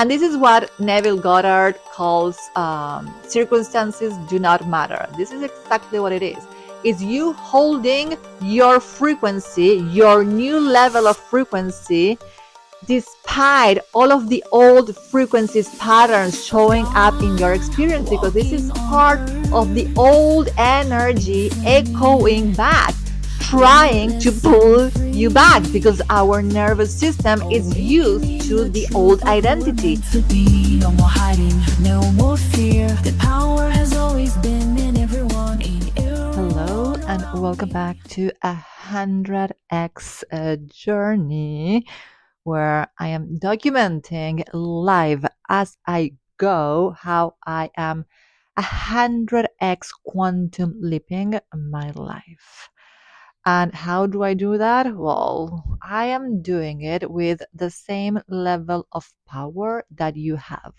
And this is what Neville Goddard calls circumstances do not matter. This is exactly what it is. It's you holding your frequency, your new level of frequency, despite all of the old frequencies patterns showing up in your experience, because this is part of the old energy echoing back, trying to pull you back, because our nervous system is used to the old identity. No more hiding, no more fear. The power has always been in everyone. Hello and welcome back to 100x journey, where I am documenting live as I go how I am 100x quantum leaping my life. And how do I do that? Well, I am doing it with the same level of power that you have,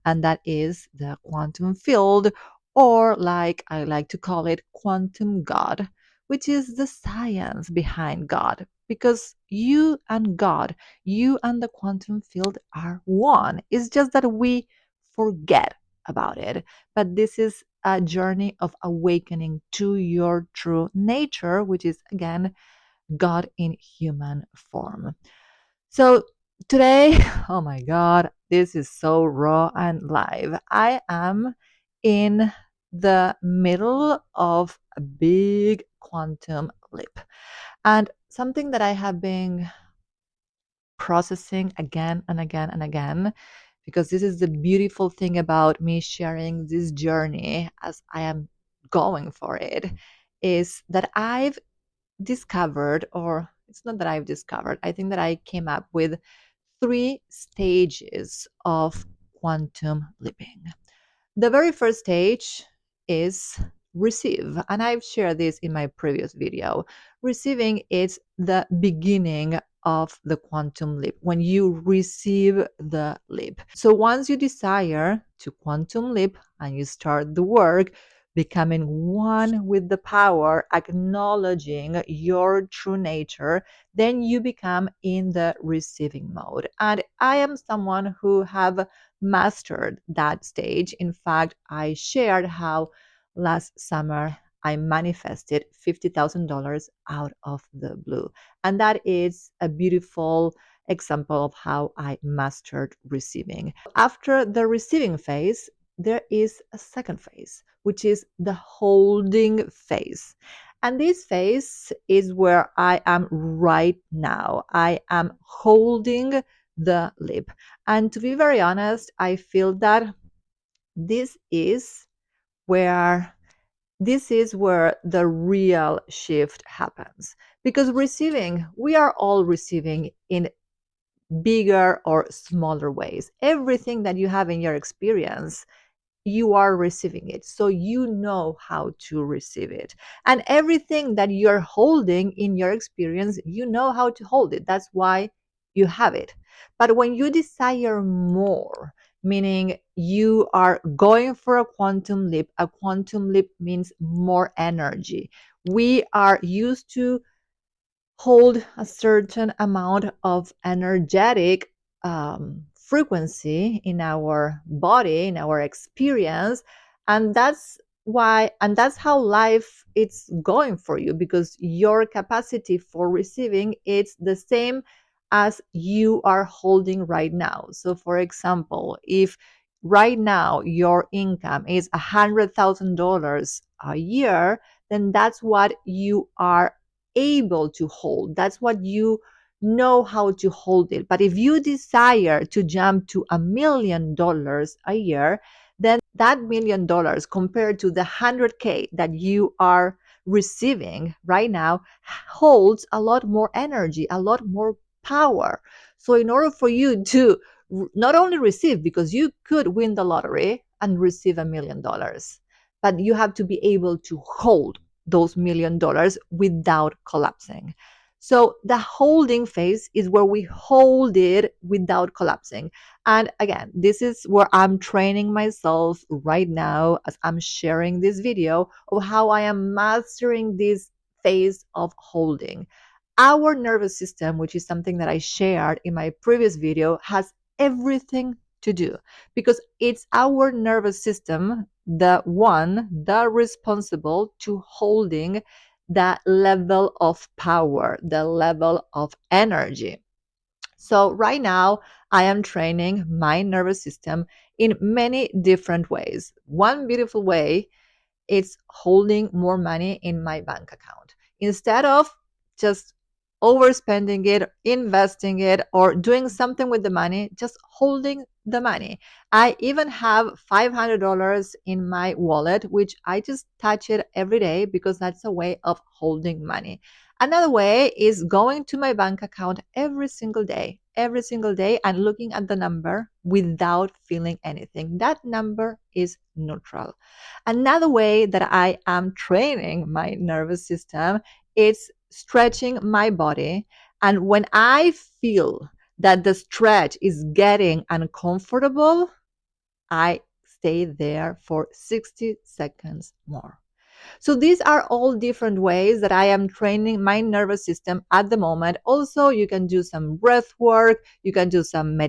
and that is the quantum field, or like I like to call it, quantum God, which is the science behind God. Because you and God, you and the quantum field are one. It's just that we forget about it. But this is a journey of awakening to your true nature, which is again God in human form. So today, oh my God, this is so raw and live. I am in the middle of a big quantum leap. And something that I have been processing again and again and again, because this is the beautiful thing about me sharing this journey as I am going for it, is that I've discovered, or it's not that I've discovered, I think that I came up with 3 stages of quantum leaping. The very first stage is receive, and I've shared this in my previous video. Receiving is the beginning of the quantum leap, when you receive the leap. So once you desire to quantum leap and you start the work, becoming one with the power, acknowledging your true nature, then you become in the receiving mode. And I am someone who have mastered that stage. In fact, I shared how last summer I manifested $50,000 out of the blue. And that is a beautiful example of how I mastered receiving. After the receiving phase, there is a second phase, which is the holding phase. And this phase is where I am right now. I am holding the leap. And to be very honest, I feel that this is where the real shift happens. Because receiving, we are all receiving in bigger or smaller ways. Everything that you have in your experience, you are receiving it. So you know how to receive it. And everything that you're holding in your experience, you know how to hold it. That's why you have it. But when you desire more, meaning you are going for a quantum leap means more energy. We are used to hold a certain amount of energetic frequency in our body, in our experience, and that's how life it's going for you, because your capacity for receiving it's the same as you are holding right now. So for example, if right now your income is $100,000 a year, then that's what you are able to hold. That's what you know how to hold it. But if you desire to jump to $1 million a year, then that $1 million compared to the 100K that you are receiving right now holds a lot more energy, a lot more power. So in order for you to not only receive, because you could win the lottery and receive $1 million, but you have to be able to hold those $1 million without collapsing. So the holding phase is where we hold it without collapsing. And again, this is where I'm training myself right now as I'm sharing this video of how I am mastering this phase of holding. Our nervous system, which is something that I shared in my previous video, has everything to do, because it's our nervous system, the one that responsible to holding that level of power, the level of energy. So right now, I am training my nervous system in many different ways. One beautiful way, it's holding more money in my bank account instead of just overspending it, investing it, or doing something with the money, just holding the money. I even have $500 in my wallet, which I just touch it every day because that's a way of holding money. Another way is going to my bank account every single day, and looking at the number without feeling anything. That number is neutral. Another way that I am training my nervous system is stretching my body. And when I feel that the stretch is getting uncomfortable, I stay there for 60 seconds more. So these are all different ways that I am training my nervous system at the moment. Also, you can do some breath work, you can do some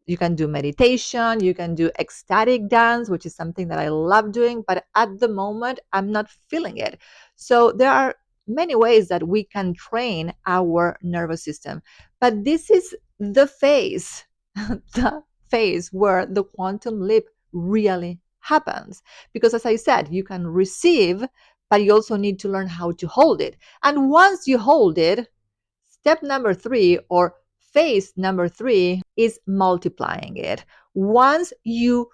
you can do meditation, you can do ecstatic dance, which is something that I love doing, but at the moment I'm not feeling it. So there are many ways that we can train our nervous system. But this is the phase, the phase where the quantum leap really happens. Because as I said, you can receive, but you also need to learn how to hold it. And once you hold it, step number three, or phase number three, is multiplying it. Once you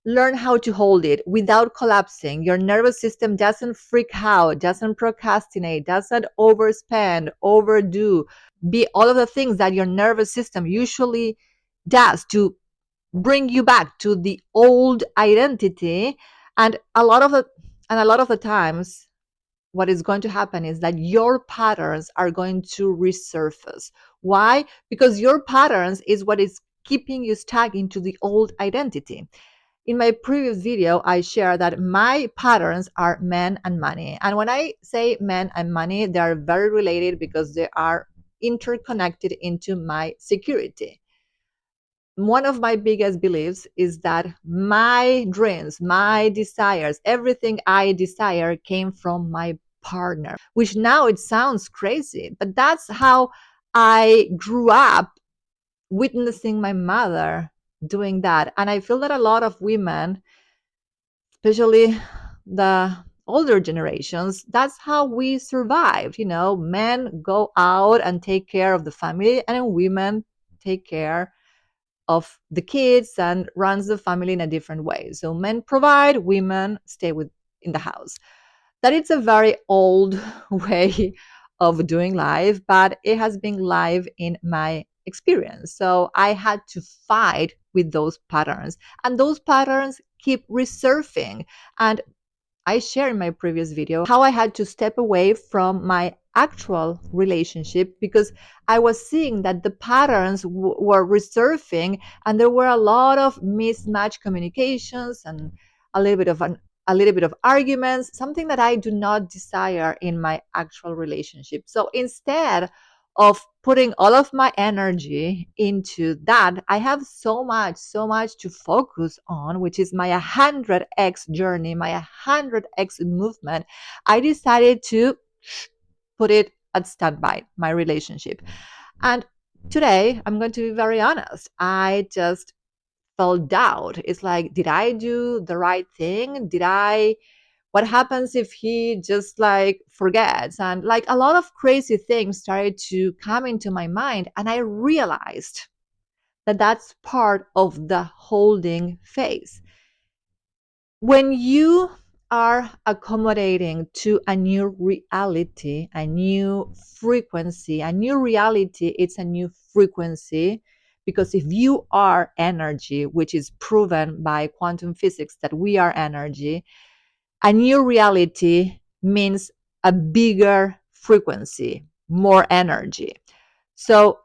learn how to hold it without collapsing, your nervous system doesn't freak out, doesn't procrastinate, doesn't overspend, overdo, be all of the things that your nervous system usually does to bring you back to the old identity. And a lot of the times, what is going to happen is that your patterns are going to resurface. Why? Because your patterns is what is keeping you stuck into the old identity. In my previous video, I shared that my patterns are men and money. And when I say men and money, they are very related because they are interconnected into my security. One of my biggest beliefs is that my dreams, my desires, everything I desire came from my partner, which now it sounds crazy, but that's how I grew up witnessing my mother doing that. And I feel that a lot of women, especially the older generations, that's how we survived. You know, men go out and take care of the family, and women take care of the kids and runs the family in a different way. So men provide, women stay with in the house. That it's a very old way of doing life, but it has been live in my experience. So I had to fight with those patterns, and those patterns keep resurfacing. And I shared in my previous video how I had to step away from my actual relationship because I was seeing that the patterns were resurfacing, and there were a lot of mismatched communications and a little bit of a little bit of arguments, something that I do not desire in my actual relationship. So instead of putting all of my energy into that, I have so much to focus on, which is my 100x journey, my 100x movement. I decided to put it at standby, my relationship. And today, I'm going to be very honest, I just felt doubt. It's like, did I do the right thing? What happens if he just like forgets? And like a lot of crazy things started to come into my mind, and I realized that that's part of the holding phase. When you are accommodating to a new reality, a new frequency, a new reality, it's a new frequency. Because if you are energy, which is proven by quantum physics that we are energy, a new reality means a bigger frequency, more energy. So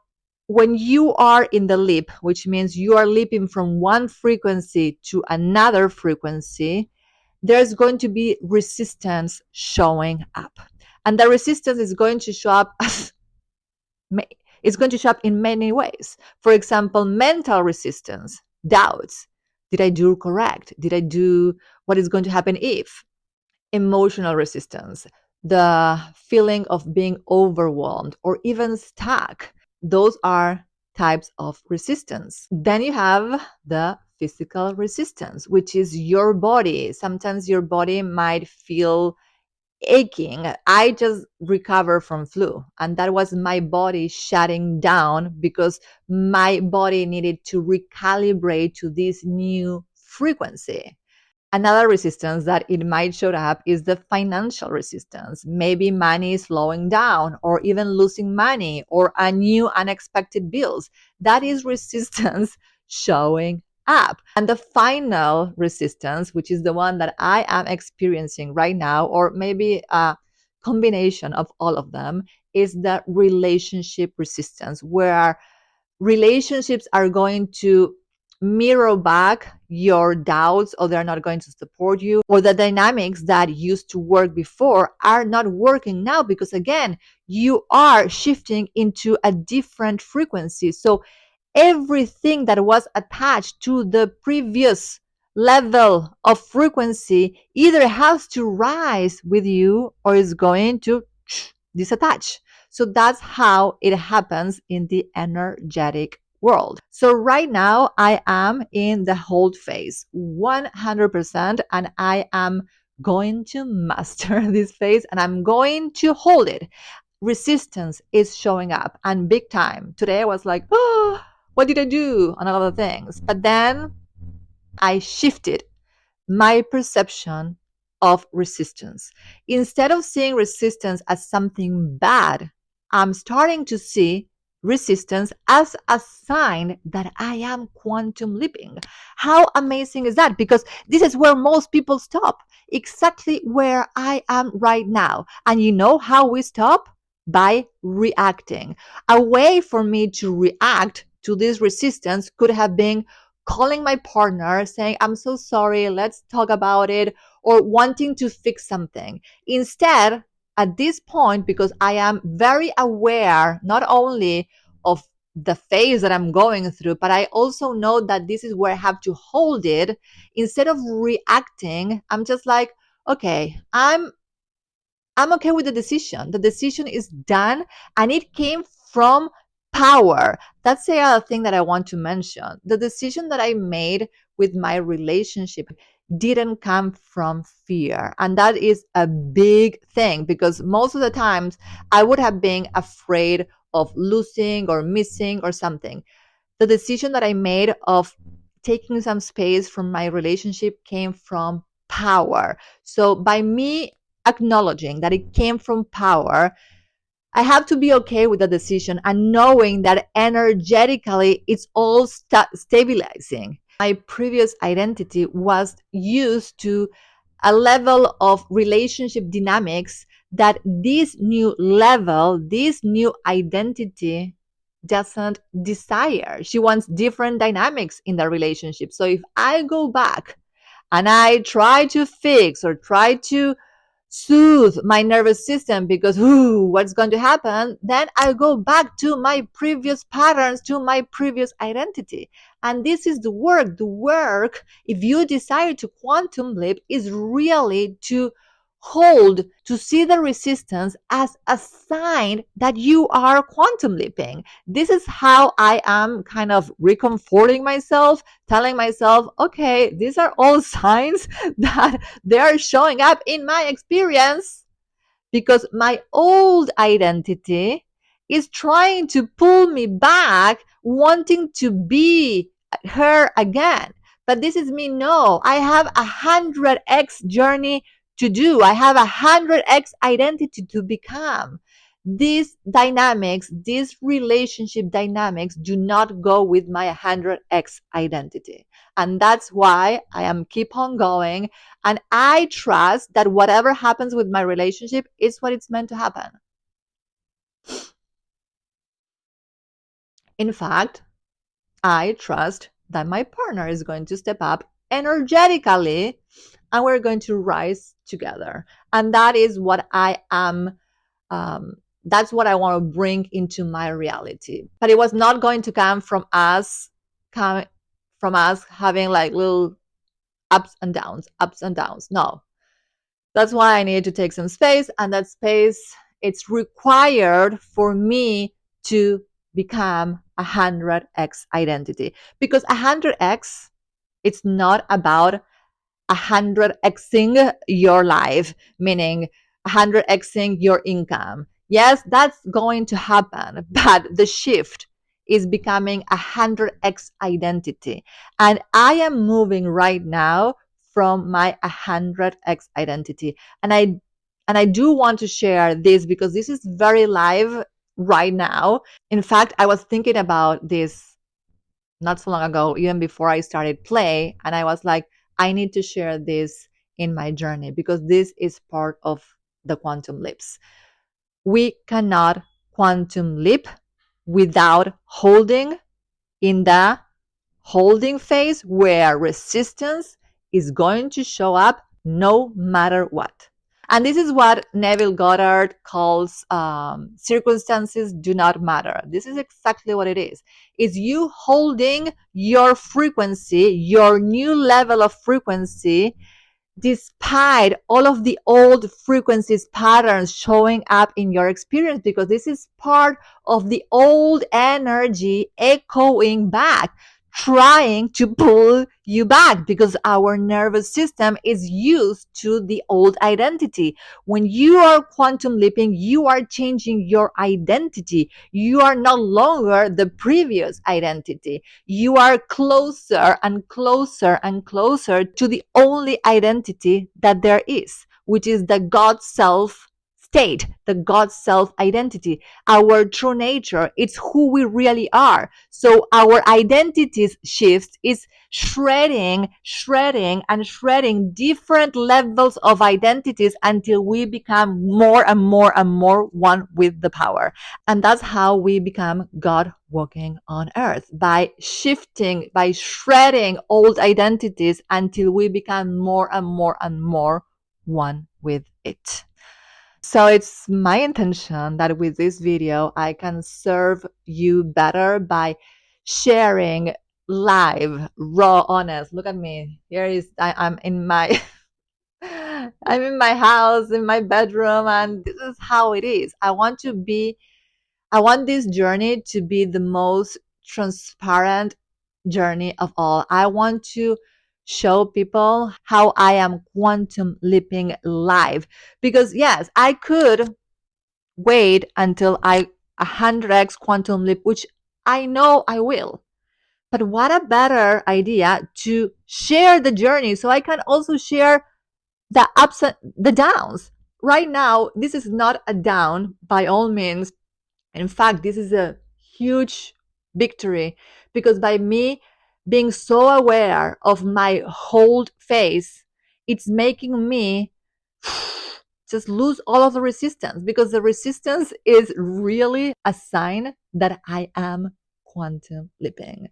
when you are in the leap, which means you are leaping from one frequency to another frequency, there's going to be resistance showing up. And the resistance is going to show up as it's going to show up in many ways. For example, mental resistance. doubts. Did I do correct? Did I do what is going to happen if? Emotional resistance, the feeling of being overwhelmed or even stuck. Those are types of resistance. Then you have the physical resistance, which is your body. Sometimes your body might feel aching. I just recovered from flu, and that was my body shutting down because my body needed to recalibrate to this new frequency. Another resistance that it might show up is the financial resistance. Maybe money is slowing down, or even losing money, or a new unexpected bills. That is resistance showing up. And the final resistance, which is the one that I am experiencing right now, or maybe a combination of all of them, is the relationship resistance, where relationships are going to mirror back your doubts, or they're not going to support you, or the dynamics that used to work before are not working now because, again, you are shifting into a different frequency. So everything that was attached to the previous level of frequency either has to rise with you or is going to disattach. So that's how it happens in the energetic world. So right now I am in the hold phase 100%, and I am going to master this phase and I'm going to hold it. Resistance is showing up and big time. Today I was like, oh, what did I do? And all other things. But then I shifted my perception of resistance. Instead of seeing resistance as something bad, I'm starting to see resistance as a sign that I am quantum leaping. How amazing is that? Because this is where most people stop, exactly where I am right now. And you know how we stop? By reacting. A way for me to react to this resistance could have been calling my partner, saying, I'm so sorry, let's talk about it, or wanting to fix something. Instead, at this point, because I am very aware not only of the phase that I'm going through, but I also know that this is where I have to hold it. Instead of reacting, I'm just like, okay, I'm okay with the decision. The decision is done and it came from power. That's the other thing that I want to mention. The decision that I made with my relationship didn't come from fear. And that is a big thing because most of the times I would have been afraid of losing or missing or something. The decision that I made of taking some space from my relationship came from power. So by me acknowledging that it came from power, I have to be okay with the decision and knowing that energetically it's all stabilizing. My previous identity was used to a level of relationship dynamics that this new level, this new identity doesn't desire. She wants different dynamics in the relationship. So if I go back and I try to fix or try to soothe my nervous system because what's going to happen, then I go back to my previous patterns, to my previous identity. And this is the work. The work, if you desire to quantum leap, is really to hold, to see the resistance as a sign that you are quantum leaping. This is how I am kind of recomforting myself, telling myself, okay, these are all signs that they are showing up in my experience because my old identity is trying to pull me back, wanting to be her again. But this is me. No, I have 100x journey to do. I have 100x identity to become. These dynamics, these relationship dynamics do not go with my 100x identity. And that's why I am keep on going. And I trust that whatever happens with my relationship is what it's meant to happen. In fact, I trust that my partner is going to step up energetically and we're going to rise together. And that is what I am. That's what I want to bring into my reality. But it was not going to come from us, come from us having like little ups and downs, ups and downs. No, that's why I need to take some space, and that space, it's required for me to become 100x identity, because 100x, it's not about 100xing your life, meaning 100xing your income. Yes, that's going to happen, but the shift is becoming 100x identity. And I am moving right now from my 100x identity. And I do want to share this because this is very live right now. In fact, I was thinking about this not so long ago, even before I started play. And I was like, I need to share this in my journey because this is part of the quantum leaps. We cannot quantum leap without holding in the holding phase where resistance is going to show up no matter what. And this is what Neville Goddard calls circumstances do not matter. This is exactly what it is. It's you holding your frequency, your new level of frequency, despite all of the old frequencies patterns showing up in your experience, because this is part of the old energy echoing back, trying to pull you back, because our nervous system is used to the old identity. When you are quantum leaping, you are changing your identity. You are no longer the previous identity. You are closer and closer and closer to the only identity that there is, which is the God self state, the God self identity, our true nature. It's who we really are. So our identities shift is shredding and shredding different levels of identities until we become more and more and more one with the power. And that's how we become God walking on earth, by shifting, by shredding old identities until we become more and more and more one with it. So it's my intention that with this video, I can serve you better by sharing live, raw, honest. Look at me. Here is, I'm in my I'm in my house, in my bedroom, and this is how it is. I want this journey to be the most transparent journey of all. I want to show people how I am quantum leaping live. Because yes, I could wait until I 100x quantum leap, which I know I will. But what a better idea to share the journey so I can also share the ups and the downs. Right now, this is not a down by all means. In fact, this is a huge victory, because by me being so aware of my whole face, it's making me just lose all of the resistance, because the resistance is really a sign that I am quantum leaping.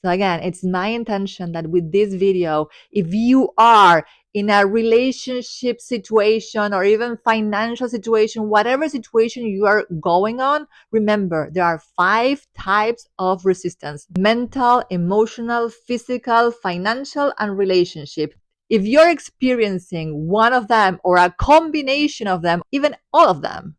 So again, it's my intention that with this video, if you are in a relationship situation or even financial situation, whatever situation you are going on, remember there are 5 types of resistance: mental, emotional, physical, financial, and relationship. If you're experiencing one of them or a combination of them, even all of them,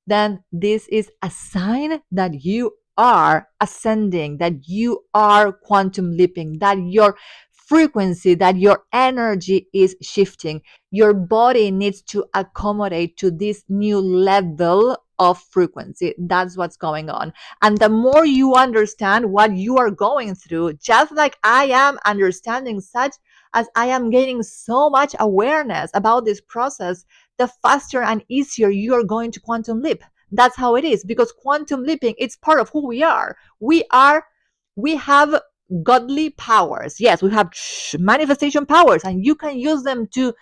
then this is a sign that you are ascending, that you are quantum leaping, that your frequency, that your energy is shifting. Your body needs to accommodate to this new level of frequency. That's what's going on. And the more you understand what you are going through, just like I am understanding, such as I am gaining so much awareness about this process, the faster and easier you are going to quantum leap. That's how it is, because quantum leaping, it's part of who we are. We have godly powers. Yes, we have manifestation powers, and you can use them to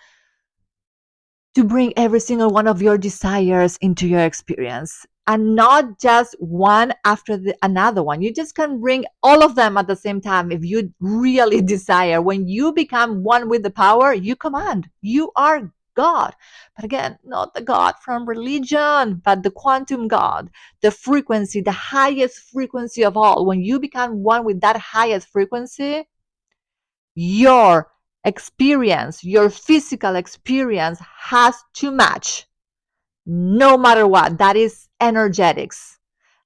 bring every single one of your desires into your experience, and not just one after another one. You just can bring all of them at the same time if you really desire. When you become one with the power, you command. You are God. But again, not the God from religion, but the quantum God, the frequency, the highest frequency of all. When you become one with that highest frequency, your experience, your physical experience has to match no matter what. That is energetics.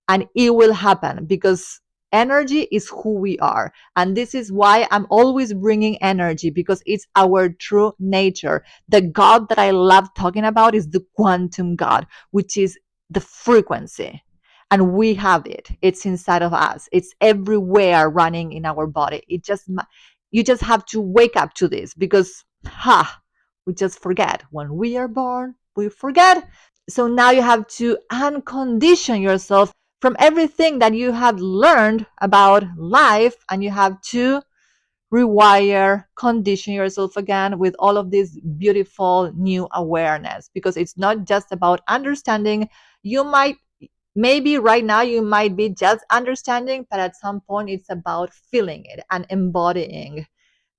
And it will happen because energy is who we are. And this is why I'm always bringing energy, because it's our true nature. The God that I love talking about is the quantum God, which is the frequency. And we have it. It's inside of us. It's everywhere running in our body. You just have to wake up to this, because we just forget. When we are born, we forget. So now you have to uncondition yourself from everything that you have learned about life, and you have to rewire, condition yourself again with all of this beautiful new awareness, because it's not just about understanding. You might, maybe right now you might be just understanding, but at some point it's about feeling it and embodying.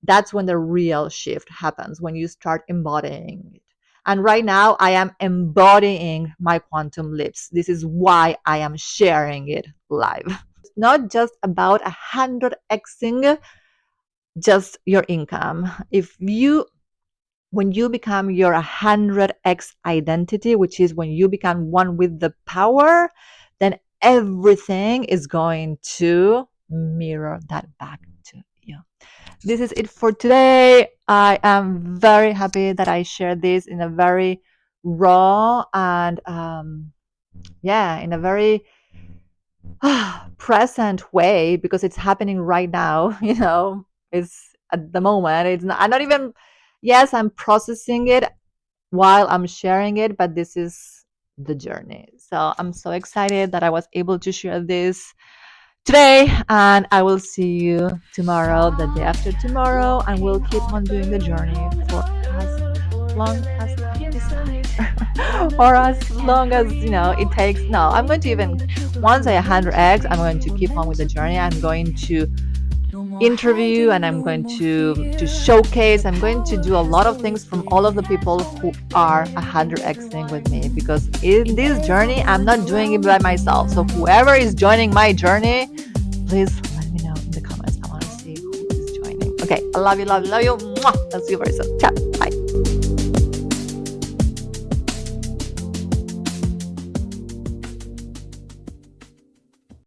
That's when the real shift happens, when you start embodying it. And right now, I am embodying my quantum leaps. This is why I am sharing it live. It's not just about 100xing just your income. When you become your 100x identity, which is when you become one with the power, then everything is going to mirror that back to you. This is it for today. I am very happy that I shared this in a very raw and in a very present way, because it's happening right now. It's at the moment. It's not. I'm not even. Yes, I'm processing it while I'm sharing it, but this is the journey. So I'm so excited that I was able to share this today, and I will see you tomorrow, the day after tomorrow, and we'll keep on doing the journey for as long as I desire, or as long as it takes. No, I'm going to, even once I 100x, I'm going to keep on with the journey. I'm going to interview, and I'm going to showcase. I'm going to do a lot of things from all of the people who are 100xing with me, because in this journey I'm not doing it by myself. So whoever is joining my journey, please let me know in the comments. I want to see who is joining. Okay, I love you, love you, love you. Mwah. I'll see you very soon. Ciao.